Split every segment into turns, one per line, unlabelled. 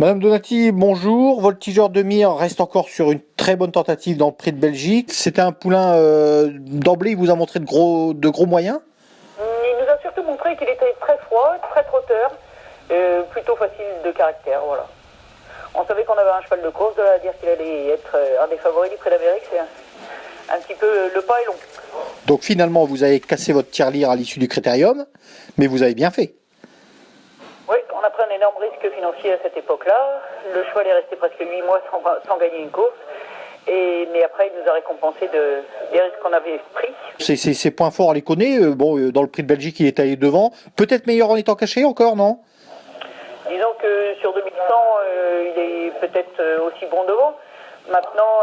Madame Donati, bonjour. Voltigeur de Mire reste encore sur une très bonne tentative dans le Prix de Belgique. C'était un poulain d'emblée, il vous a montré de gros moyens.
Il nous a surtout montré qu'il était très froid, très trotteur, plutôt facile de caractère, voilà. On savait qu'on avait un cheval de course, de là à dire qu'il allait être un des favoris du Prix d'Amérique, c'est un petit peu, le pas est long.
Donc finalement, vous avez cassé votre tirelire à l'issue du critérium, mais vous avez bien fait.
Oui, on a pris un énorme risque financier à cette époque-là. Le cheval est resté presque 8 mois sans gagner une course. Mais après, il nous a récompensé des risques qu'on avait pris.
Ses points forts, on les connaît. Dans le Prix de Belgique, il est allé devant. Peut-être meilleur en étant caché encore, non?
Disons que sur 2100, il est peut-être aussi bon devant. Maintenant,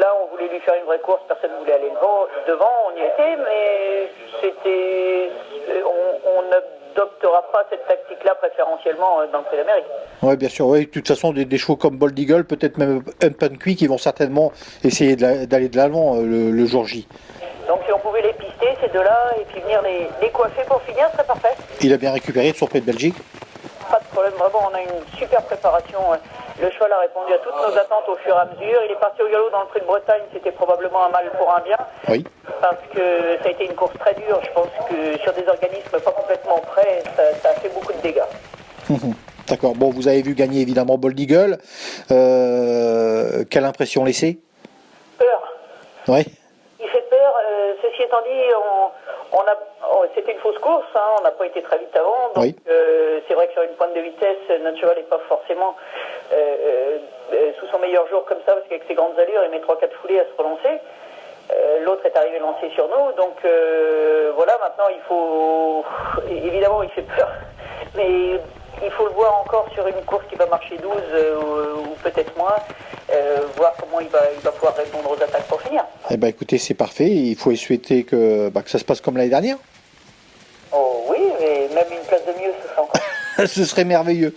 là, on voulait lui faire une vraie course, personne ne voulait aller devant, on y était, mais on n'adoptera pas cette tactique-là préférentiellement dans le Prix d'Amérique.
Oui, bien sûr. Ouais. De toute façon, des chevaux comme Bold Eagle, peut-être même Quick, qui vont certainement essayer d'aller de l'avant le jour J.
Donc si on pouvait les pister, ces deux-là, et puis venir les coiffer pour finir, ce serait parfait.
Il a bien récupéré de son Prix de Belgique.
Pas de problème, vraiment, on a une super préparation. Le cheval a répondu à toutes nos attentes au fur et à mesure. Il est parti au galop dans le Prix de Bretagne, c'était probablement un mal pour un bien.
Oui.
Parce que ça a été une course très dure. Je pense que sur des organismes pas complètement prêts, ça a fait beaucoup de dégâts.
D'accord. Bon, vous avez vu gagner évidemment Bold Eagle. Quelle impression laissée?
Peur.
Oui.
Il fait peur. Ceci étant dit, c'était une fausse course. Hein, on n'a pas été très vite avant. Donc
Oui.
c'est vrai que sur une pointe de vitesse, notre cheval n'est pas forcément sous son meilleur jour comme ça, parce qu'avec ses grandes allures, il met 3-4 foulées à se relancer. L'autre est arrivé lancé sur nous. Donc voilà, maintenant il faut... Évidemment, il fait peur. Mais il faut le voir encore sur une course qui va marcher 12 ou peut-être moins, voir comment il va pouvoir répondre aux attaques pour finir.
Eh ben, écoutez, c'est parfait. Il faut souhaiter que ça se passe comme l'année dernière.
Oh oui, mais même une place de mieux, ce serait encore.
Ce serait merveilleux.